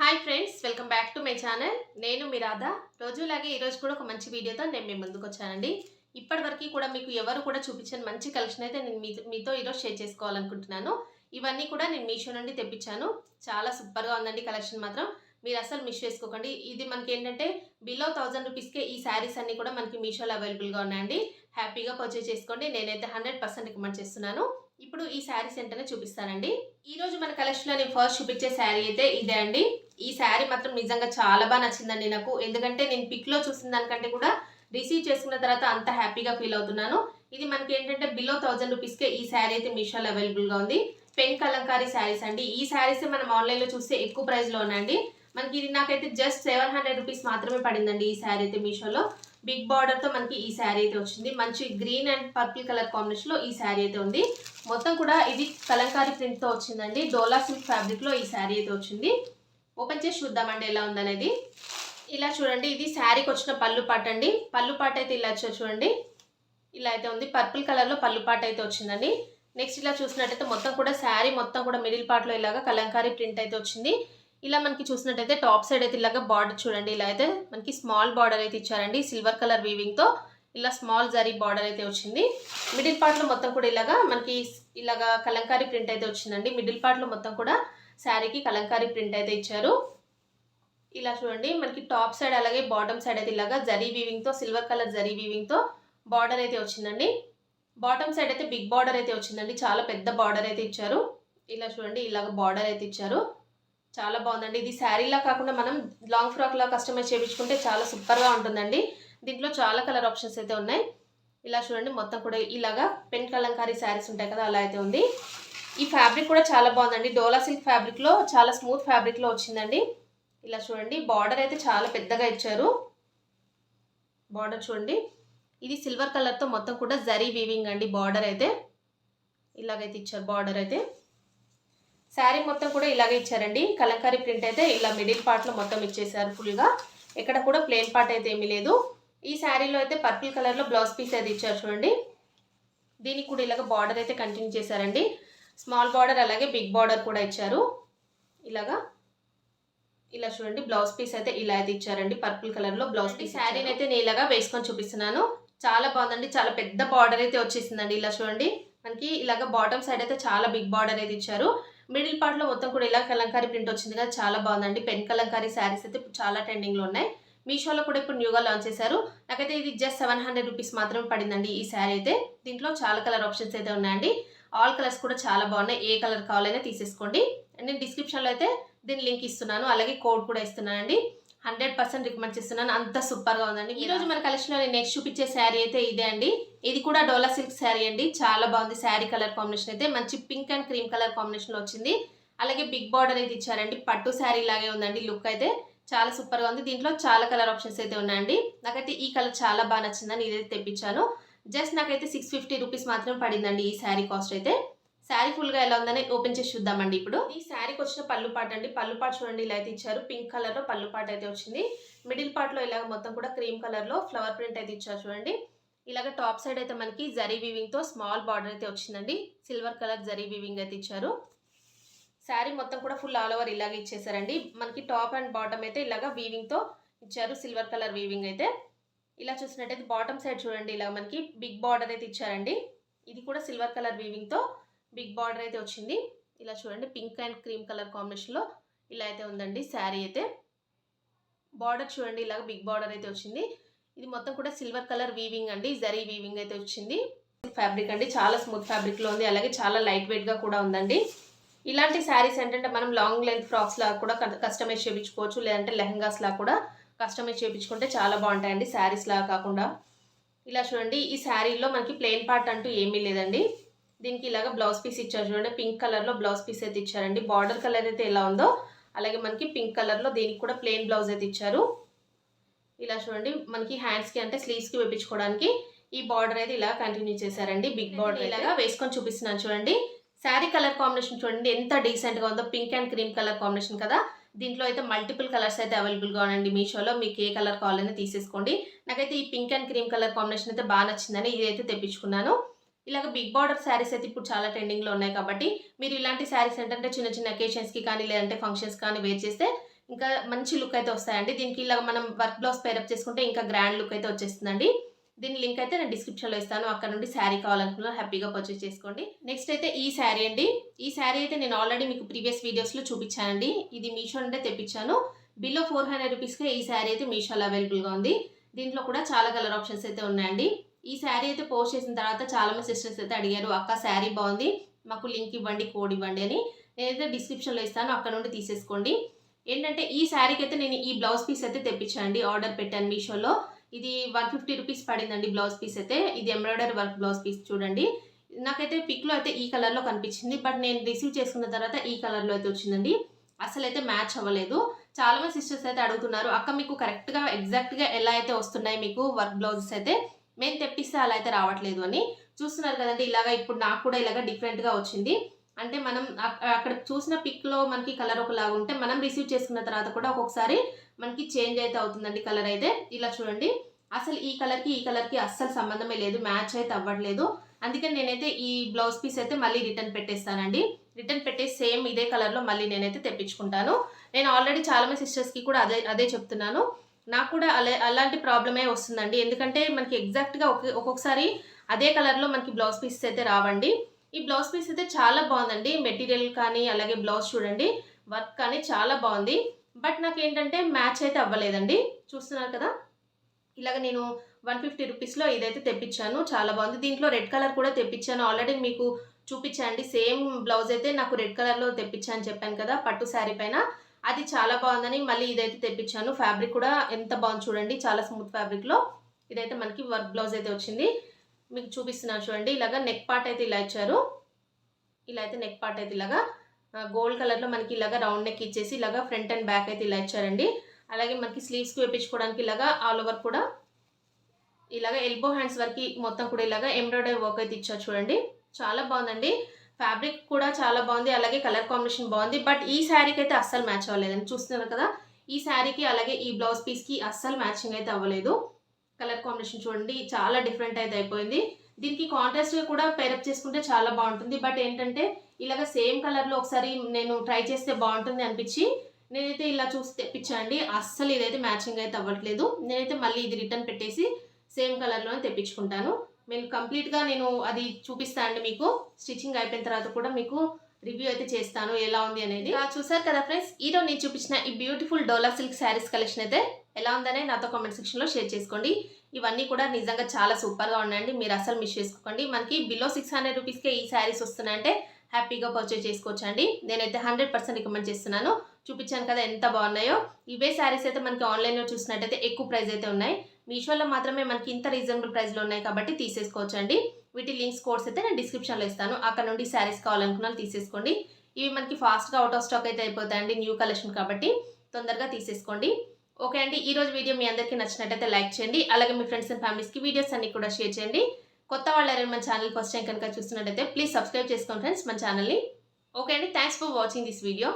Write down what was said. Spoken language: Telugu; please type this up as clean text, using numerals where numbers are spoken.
Hi friends, welcome back to my channel. నేను మీ రాధా. రోజులాగే ఈరోజు కూడా ఒక మంచి వీడియోతో నేను మీ ముందుకు వచ్చానండి. ఇప్పటివరకు కూడా మీకు ఎవరు కూడా చూపించని మంచి కలెక్షన్ అయితే నేను మీతో ఈరోజు షేర్ చేసుకోవాలనుకుంటున్నాను. ఇవన్నీ కూడా నేను మీషో నుండి తెప్పించాను. చాలా సూపర్గా ఉందండి కలెక్షన్ మాత్రం. మీరు అసలు మిస్ చేసుకోకండి. ఇది మనకి ఏంటంటే బిలో 1000 రూపీస్కే ఈ శారీస్ అన్నీ కూడా మనకి మీషోలో అవైలబుల్గా ఉన్నాయండి. హ్యాపీగా పర్చేస్ చేసుకోండి. నేనైతే 100% రికమెండ్ చేస్తున్నాను. ఇప్పుడు ఈ శారీస్ ఏంటనే చూపిస్తానండి. ఈ రోజు మన కలెక్షన్లో నేను ఫస్ట్ చూపించే శారీ అయితే ఇదే అండి. ఈ శారీ మాత్రం నిజంగా చాలా బాగా నచ్చిందండి నాకు. ఎందుకంటే నేను పిక్లో చూసిన దానికంటే కూడా రిసీవ్ చేసుకున్న తర్వాత అంత హ్యాపీగా ఫీల్ అవుతున్నాను. ఇది మనకి ఏంటంటే బిలో 1000 రూపీస్కే ఈ శారీ అయితే మీషోలో అవైలబుల్గా ఉంది. పెన్ కలంకారీ శారీస్ అండి. ఈ శారీస్ మనం ఆన్లైన్లో చూస్తే ఎక్కువ ప్రైస్లో ఉన్నాయండి. మనకి ఇది నాకైతే జస్ట్ 700 రూపీస్ మాత్రమే పడిందండి ఈ శారీ అయితే మీషోలో. బిగ్ బార్డర్తో మనకి ఈ శారీ అయితే వచ్చింది. మంచి గ్రీన్ అండ్ పర్పుల్ కలర్ కాంబినేషన్లో ఈ శారీ అయితే ఉంది. మొత్తం కూడా ఇది కలంకారీ ప్రింట్తో వచ్చిందండి. డోలా సిల్క్ ఫ్యాబ్రిక్లో ఈ శారీ అయితే వచ్చింది. ఓపెన్ చేసి చూద్దామండి ఎలా ఉందనేది. ఇలా చూడండి, ఇది శారీకి వచ్చిన పళ్ళు పాట అండి. పళ్ళు పాట అయితే ఇలా చూడండి, ఇలా అయితే ఉంది. పర్పుల్ కలర్లో పళ్ళు పాట అయితే వచ్చిందండి. నెక్స్ట్ ఇలా చూసినట్టయితే మొత్తం కూడా శారీ మొత్తం కూడా మిడిల్ పార్ట్లో ఇలాగా కలంకారీ ప్రింట్ అయితే వచ్చింది. ఇలా మనకి చూసినట్టయితే టాప్ సైడ్ అయితే ఇలాగా బార్డర్ చూడండి, ఇలా అయితే మనకి స్మాల్ బార్డర్ అయితే ఇచ్చారండి. సిల్వర్ కలర్ వీవింగ్తో ఇలా స్మాల్ జరీ బార్డర్ అయితే వచ్చింది. మిడిల్ పార్ట్లో మొత్తం కూడా ఇలాగా మనకి ఇలాగా కలంకారీ ప్రింట్ అయితే వచ్చిందండి. మిడిల్ పార్ట్లో మొత్తం కూడా శారీకి కలంకారీ ప్రింట్ అయితే ఇచ్చారు. ఇలా చూడండి, మనకి టాప్ సైడ్ అలాగే బాటమ్ సైడ్ అయితే ఇలాగా జరీ వీవింగ్తో సిల్వర్ కలర్ జరీ వీవింగ్తో బార్డర్ అయితే వచ్చిందండి. బాటమ్ సైడ్ అయితే బిగ్ బార్డర్ అయితే వచ్చిందండి. చాలా పెద్ద బార్డర్ అయితే ఇచ్చారు. ఇలా చూడండి, ఇలాగ బార్డర్ అయితే ఇచ్చారు. చాలా బాగుందండి. ఇది శారీలా కాకుండా మనం లాంగ్ ఫ్రాక్లా కస్టమైజ్ చేయించుకుంటే చాలా సూపర్గా ఉంటుందండి. దీంట్లో చాలా కలర్ ఆప్షన్స్ అయితే ఉన్నాయి. ఇలా చూడండి, మొత్తం కూడా ఇలాగా పెన్ కలంకారీ శారీస్ ఉంటాయి కదా, అలా అయితే ఉంది. ఈ ఫ్యాబ్రిక్ కూడా చాలా బాగుందండి. డోలా సిల్క్ ఫ్యాబ్రిక్లో చాలా స్మూత్ ఫ్యాబ్రిక్లో వచ్చిందండి. ఇలా చూడండి, బార్డర్ అయితే చాలా పెద్దగా ఇచ్చారు. బార్డర్ చూడండి, ఇది సిల్వర్ కలర్తో మొత్తం కూడా జరీ వీవింగ్ అండి. బార్డర్ అయితే ఇలాగైతే ఇచ్చారు. బార్డర్ అయితే శారీ మొత్తం కూడా ఇలాగే ఇచ్చారండి. కలంకారీ ప్రింట్ అయితే ఇలా మిడిల్ పార్ట్లో మొత్తం ఇచ్చేసారు ఫుల్గా. ఎక్కడ కూడా ప్లెయిన్ పార్ట్ అయితే ఏమీ లేదు. ఈ శారీలో అయితే పర్పుల్ కలర్లో బ్లౌజ్ పీస్ అయితే ఇచ్చారు చూడండి. దీనికి కూడా ఇలాగ బార్డర్ అయితే కంటిన్యూ చేశారండి. స్మాల్ బార్డర్ అలాగే బిగ్ బార్డర్ కూడా ఇచ్చారు. ఇలాగా ఇలా చూడండి, బ్లౌజ్ పీస్ అయితే ఇలా అయితే ఇచ్చారండి. పర్పుల్ కలర్లో బ్లౌజ్ పీస్. శారీని అయితే నేను ఇలాగా వేసుకొని చూపిస్తున్నాను. చాలా బాగుందండి. చాలా పెద్ద బార్డర్ అయితే వచ్చేసిందండి. ఇలా చూడండి, మనకి ఇలాగ బాటమ్ సైడ్ అయితే చాలా బిగ్ బార్డర్ అయితే ఇచ్చారు. మిడిల్ పార్ట్లో మొత్తం కూడా ఇలా కలంకారీ ప్రింట్ వచ్చింది కదా, చాలా బాగుందండి. పెన్ కలంకారీ శారీస్ అయితే ఇప్పుడు చాలా ట్రెండింగ్లో ఉన్నాయి. మీషోలో కూడా ఇప్పుడు న్యూగా లాంచ్ చేశారు. నాకైతే ఇది జస్ట్ 700 రూపీస్ మాత్రమే పడిందండి ఈ శారీ అయితే. దీంట్లో చాలా కలర్ ఆప్షన్స్ అయితే ఉన్నాయండి. ఆల్ కలర్స్ కూడా చాలా బాగున్నాయి. ఏ కలర్ కావాలైనా తీసేసుకోండి. నేను డిస్క్రిప్షన్లో అయితే దీని లింక్ ఇస్తున్నాను, అలాగే కోడ్ కూడా ఇస్తున్నానండి. 100% రికమెండ్ చేస్తున్నాను. అంత సూపర్గా ఉందండి. ఈ రోజు మన కలెక్షన్లో నేను నెక్స్ట్ చూపించే శారీ అయితే ఇదే అండి. ఇది కూడా డోలా సిల్క్ శారీ అండి. చాలా బాగుంది. శారీ కలర్ కాంబినేషన్ అయితే మంచి పింక్ అండ్ క్రీమ్ కలర్ కాంబినేషన్లో వచ్చింది. అలాగే బిగ్ బార్డర్ అయితే ఇచ్చారండి. పట్టు శారీ లాగే ఉందండి. లుక్ అయితే చాలా సూపర్గా ఉంది. దీంట్లో చాలా కలర్ ఆప్షన్స్ అయితే ఉన్నాయండి. నాకైతే ఈ కలర్ చాలా బాగా నచ్చిందని ఇదైతే తెప్పించాను. జస్ట్ నాకైతే 650 రూపీస్ మాత్రమే పడిందండి ఈ శారీ కాస్ట్ అయితే. శారీ ఫుల్గా ఎలా ఉందని ఓపెన్ చేసి చూద్దామండి. ఇప్పుడు ఈ శారీకి వచ్చిన పళ్ళు పాట అండి. పళ్ళు పాట చూడండి, ఇలా అయితే ఇచ్చారు. పింక్ కలర్లో పళ్ళు పాట అయితే వచ్చింది. మిడిల్ పార్ట్లో ఇలాగ మొత్తం కూడా క్రీమ్ కలర్లో ఫ్లవర్ ప్రింట్ అయితే ఇచ్చారు చూడండి. ఇలాగ టాప్ సైడ్ అయితే మనకి జరీ వీవింగ్తో స్మాల్ బార్డర్ అయితే వచ్చిందండి. సిల్వర్ కలర్ జరీ వీవింగ్ అయితే ఇచ్చారు. శారీ మొత్తం కూడా ఫుల్ ఆల్ ఓవర్ ఇలాగే ఇచ్చేసారండి. మనకి టాప్ అండ్ బాటమ్ అయితే ఇలాగ వీవింగ్తో ఇచ్చారు. సిల్వర్ కలర్ వీవింగ్ అయితే. ఇలా చూసినట్టయితే బాటమ్ సైడ్ చూడండి, ఇలా మనకి బిగ్ బార్డర్ అయితే ఇచ్చారండి. ఇది కూడా సిల్వర్ కలర్ వీవింగ్తో బిగ్ బార్డర్ అయితే వచ్చింది. ఇలా చూడండి, పింక్ అండ్ క్రీమ్ కలర్ కాంబినేషన్లో ఇలా అయితే ఉందండి శారీ అయితే. బార్డర్ చూడండి, ఇలాగ బిగ్ బార్డర్ అయితే వచ్చింది. ఇది మొత్తం కూడా సిల్వర్ కలర్ వీవింగ్ అండి. జరీ వీవింగ్ అయితే వచ్చింది. ఫ్యాబ్రిక్ అండి, చాలా స్మూత్ ఫ్యాబ్రిక్లో ఉంది. అలాగే చాలా లైట్ వెయిట్గా కూడా ఉందండి. ఇలాంటి శారీస్ ఏంటంటే మనం లాంగ్ లెంత్ ఫ్రాక్స్ లాగా కూడా కస్టమైజ్ చేయించుకోవచ్చు, లేదంటే లెహంగాస్ లాగా కూడా కస్టమైజ్ చేయించుకుంటే చాలా బాగుంటాయండి శారీస్ లాగా కాకుండా. ఇలా చూడండి, ఈ శారీలో మనకి ప్లెయిన్ పార్ట్ అంటూ ఏమీ లేదండి. దీనికి ఇలాగ బ్లౌజ్ పీస్ ఇచ్చారు చూడండి. పింక్ కలర్లో బ్లౌజ్ పీస్ అయితే ఇచ్చారండి. బార్డర్ కలర్ అయితే ఎలా ఉందో అలాగే మనకి పింక్ కలర్లో దీనికి కూడా ప్లెయిన్ బ్లౌజ్ అయితే ఇచ్చారు. ఇలా చూడండి, మనకి హ్యాండ్స్కి అంటే స్లీవ్స్కి వేయించుకోవడానికి ఈ బార్డర్ అయితే ఇలా కంటిన్యూ చేశారండి. బిగ్ బార్డర్ ఇలాగా వేసుకొని చూపిస్తున్నాను చూడండి. శారీ కలర్ కాంబినేషన్ చూడండి ఎంత డీసెంట్గా ఉందో. Pink and cream colour combination కదా. దీంట్లో అయితే మల్టిపుల్ కలర్స్ అయితే అవైలబుల్గా ఉన్నాయండి మీషోలో. మీకు ఏ కలర్ కావాలన్నా తీసేసుకోండి. నాకైతే ఈ pink and cream colour combination అయితే బాగా నచ్చిందని ఇదైతే తెప్పించుకున్నాను. ఇలాగ బిగ్ బార్డర్ శారీస్ అయితే ఇప్పుడు చాలా ట్రెండింగ్లో ఉన్నాయి కాబట్టి మీరు ఇలాంటి శారీస్ ఏంటంటే చిన్న చిన్న అకేషన్స్కి కానీ లేదంటే ఫంక్షన్స్ కానీ వేర్ చేస్తే ఇంకా మంచి లుక్ అయితే వస్తాయండి. దీనికి ఇలా మనం వర్క్ బ్లౌజ్ పేరప్ చేసుకుంటే ఇంకా గ్రాండ్ లుక్ అయితే వచ్చేస్తుందండి. దీని లింక్ అయితే నేను డిస్క్రిప్షన్‌లో ఇస్తాను. అక్కడ నుండి శారీ కావాలనుకున్న హ్యాపీగా పర్చేస్ చేసుకోండి. నెక్స్ట్ అయితే ఈ శారీ అండి. ఈ శారీ అయితే నేను ఆల్రెడీ మీకు ప్రీవియస్ వీడియోస్‌లో చూపించానండి. ఇది మీషో నుండే తెప్పించాను. బిలో 400 రూపీస్‌కే ఈ శారీ అయితే మీషోలో అవైలబుల్‌గా ఉంది. దీంట్లో కూడా చాలా కలర్ ఆప్షన్స్ అయితే ఉన్నాయండి. ఈ శారీ అయితే పోస్ట్ చేసిన తర్వాత చాలా మంది సిస్టర్స్ అయితే అడిగారు, "అక్క శారీ బాగుంది. మాకు లింక్ ఇవ్వండి, కోడ్ ఇవ్వండి" అని. నేనైతే డిస్క్రిప్షన్‌లో ఇస్తాను. అక్కడ నుండి తీసేసుకోండి. ఏంటంటే ఈ శారీకి అయితే నేను ఈ బ్లౌజ్ పీస్ అయితే తెప్పించానండి. ఆర్డర్ పెట్టాను మీషోలో. ఇది 150 రూపీస్ పడిందండి బ్లౌజ్ పీస్ అయితే. ఇది ఎంబ్రాయిడరీ వర్క్ బ్లౌజ్ పీస్ చూడండి. నాకైతే పిక్‌లో అయితే ఈ కలర్‌లో కనిపించింది. బట్ నేను రిసీవ్ చేసుకున్న తర్వాత ఈ కలర్‌లో అయితే వచ్చిందండి. అసలైతే మ్యాచ్ అవ్వలేదు. చాలా మంది సిస్టర్స్ అయితే అడుగుతున్నారు, "అక్క మీకు కరెక్ట్‌గా ఎగ్జాక్ట్‌గా ఎలా అయితే వస్తున్నాయి మీకు వర్క్ బ్లౌజెస్ అయితే, మేము తెప్పిస్తే అలా అయితే రావట్లేదు" అని. చూస్తున్నారు కదండీ! ఇలాగ ఇప్పుడు నాకు కూడా ఇలాగ డిఫరెంట్‌గా వచ్చింది. అంటే మనం అక్కడ చూసిన పిక్‌లో మనకి కలర్ ఒకలాగా ఉంటే, మనం రిసీవ్ చేసుకున్న తర్వాత కూడా ఒక్కొక్కసారి మనకి చేంజ్ అయితే అవుతుందండి కలర్ అయితే. ఇలా చూడండి. అసలు ఈ కలర్‌కి, ఈ కలర్‌కి అస్సలు సంబంధమే లేదు. మ్యాచ్ అయితే అవ్వట్లేదు. అందుకని నేనైతే ఈ బ్లౌజ్ పీస్ అయితే మళ్ళీ రిటర్న్ పెట్టేస్తానండి. రిటర్న్ పెట్టేసి సేమ్ ఇదే కలర్‌లో మళ్ళీ నేనైతే తెప్పించుకుంటాను. నేను ఆల్రెడీ చాలా మంది సిస్టర్స్‌కి కూడా అదే చెప్తున్నాను. నాకు కూడా అలాంటి ప్రాబ్లమే వస్తుందండి. ఎందుకంటే మనకి ఎగ్జాక్ట్‌గా ఒక్కొక్కసారి అదే కలర్‌లో మనకి బ్లౌజ్ పీసెస్ అయితే రావండి. ఈ బ్లౌజ్ పీస్ అయితే చాలా బాగుందండి. మెటీరియల్ కానీ, అలాగే బ్లౌజ్ చూడండి. వర్క్ కానీ చాలా బాగుంది. బట్ నాకేంటంటే మ్యాచ్ అయితే అవ్వలేదండి. చూస్తున్నారు కదా! ఇలాగ నేను 150 రూపీస్‌లో ఇదైతే తెప్పించాను. చాలా బాగుంది. దీంట్లో రెడ్ కలర్ కూడా తెప్పించాను. ఆల్రెడీ మీకు చూపించా అండి. సేమ్ బ్లౌజ్ అయితే నాకు రెడ్ కలర్‌లో తెప్పించా అని చెప్పాను కదా! పట్టు శారీ పైన. అది చాలా బాగుందని మళ్ళీ ఇదైతే తెప్పించాను. ఫ్యాబ్రిక్ కూడా ఎంత బాగుంది చూడండి. చాలా స్మూత్ ఫ్యాబ్రిక్‌లో ఇదైతే మనకి వర్క్ బ్లౌజ్ అయితే వచ్చింది. మీకు చూపిస్తున్నాను చూడండి. ఇలాగ నెక్ పార్ట్ అయితే ఇలా ఇచ్చారు. ఇలా అయితే నెక్ పార్ట్ అయితే ఇలాగా గోల్డ్ కలర్‌లో మనకి ఇలాగ రౌండ్ నెక్ ఇచ్చేసి ఇలాగ ఫ్రంట్ అండ్ బ్యాక్ అయితే ఇలా ఇచ్చారండి. అలాగే మనకి స్లీవ్స్‌కి వేపించుకోవడానికి ఇలాగా ఆల్ ఓవర్ కూడా ఇలాగ ఎల్బో హ్యాండ్స్ వరకి మొత్తం కూడా ఇలాగ ఎంబ్రాయిడరీ వర్క్ అయితే ఇచ్చారు చూడండి. చాలా బాగుందండి. ఫ్యాబ్రిక్ కూడా చాలా బాగుంది. అలాగే కలర్ కాంబినేషన్ బాగుంది. బట్ ఈ శారీకి అయితే అస్సలు మ్యాచ్ అవ్వలేదండి. చూస్తున్నారు కదా! ఈ శారీకి అలాగే ఈ బ్లౌజ్ పీస్‌కి అస్సలు మ్యాచింగ్ అయితే అవ్వలేదు. కలర్ కాంబినేషన్ చూడండి చాలా డిఫరెంట్ అయితే అయిపోయింది. దీనికి కాంట్రాస్ట్‌గా కూడా పేరప్ చేసుకుంటే చాలా బాగుంటుంది. బట్ ఏంటంటే ఇలాగ సేమ్ కలర్‌లో ఒకసారి నేను ట్రై చేస్తే బాగుంటుంది అనిపించి నేనైతే ఇలా చూసి తెప్పించా అండి. అస్సలు ఇదైతే మ్యాచింగ్ అయితే అవ్వట్లేదు. నేనైతే మళ్ళీ ఇది రిటర్న్ పెట్టేసి సేమ్ కలర్‌లోనే తెప్పించుకుంటాను. కంప్లీట్‌గా నేను అది చూపిస్తా అండి మీకు. స్టిచ్చింగ్ అయిపోయిన తర్వాత కూడా మీకు రివ్యూ అయితే చేస్తాను ఎలా ఉంది అనేది. చూసారు కదా ఫ్రెండ్స్, ఈరోజు నేను చూపించిన ఈ బ్యూటిఫుల్ డోలా సిల్క్ శారీస్ కలెక్షన్ అయితే ఎలా ఉందనే నాతో కామెంట్ సెక్షన్‌లో షేర్ చేసుకోండి. ఇవన్నీ కూడా నిజంగా చాలా సూపర్‌గా ఉన్నాయండి. మీరు అస్సలు మిస్ చేసుకోకండి. మనకి బిలో 600 రూపీస్‌కే ఈ శారీస్ వస్తున్నాయంటే హ్యాపీగా పర్చేజ్ చేసుకోవచ్చండి. నేనైతే 100% రికమెండ్ చేస్తున్నాను. చూపించాను కదా ఎంత బాగున్నాయో. ఇవే శారీస్ అయితే మనకి ఆన్‌లైన్‌లో చూసినట్టయితే ఎక్కువ ప్రైస్ అయితే ఉన్నాయి. మీషోలో మాత్రమే మనకి ఇంత రీజనబుల్ ప్రైస్‌లో ఉన్నాయి కాబట్టి తీసేసుకోవచ్చండి. వీటి లింక్స్ కోడ్స్ అయితే నేను డిస్క్రిప్షన్‌లో ఇస్తాను. అక్కడ నుండి శారీస్ కావాలనుకున్న తీసేసుకోండి. ఇవి మనకి ఫాస్ట్‌గా అవుట్ ఆఫ్ స్టాక్ అయితే అయిపోతాయండి. న్యూ కలెక్షన్ కాబట్టి తొందరగా తీసేసుకోండి. ఓకే అండి. ఈరోజు వీడియో మీ అందరికీ నచ్చినట్టయితే లైక్ చేయండి. అలాగే మీ ఫ్రెండ్స్ అండ్ ఫ్యామిలీస్‌కి వీడియోస్ అన్ని కూడా షేర్ చేయండి. కొత్త వాళ్ళు ఎవరైనా మన ఛానల్ ఫస్ట్ టైం కనుక చూస్తున్నట్టయితే ప్లీజ్ సబ్స్క్రైబ్ చేసుకోండి ఫ్రెండ్స్ మన ఛానల్‌ని. ఓకే అండి. Thanks for watching this video.